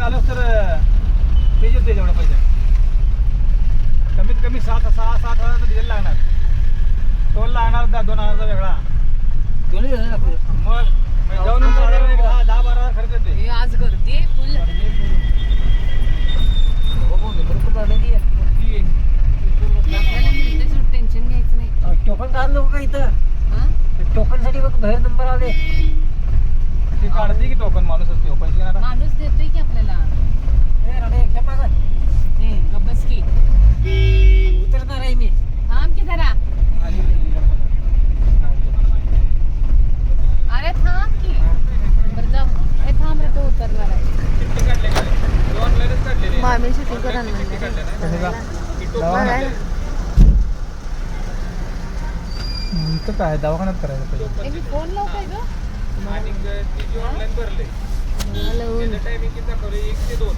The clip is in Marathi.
आलोस तर तेच येते तेवढं पैसे कमीत कमी 7 हजार डिझेल लागणार टोल लागणार 2,000चा वेगळा मग जाऊन 10-12 खर्च येते हे आज गर्दी फुल टेन्शन घ्यायचं नाही टोकन काढलं का इथं हा? टोकन साठी बघ बाहेर नंबर आले ती काढते की टोकन माणूस असते पैसे घेणार माणूस देतोय की आपल्याला गब्बस की उतरणार आहे मी थांब की जरा अरे थांब की बरं जाऊ अरे थांब रे तो उतरणार आहे ऑनलाईनच काढलेली मामी शूटिंग करायला चिठ्ठी काढले नाही बघायला इथं काय दवाखान्यात करायचं ए, मी फोन लावू काय ग आणि ती ऑनलाईन भरले हॅलो टायमिंग किती दाखवले 1 ते 2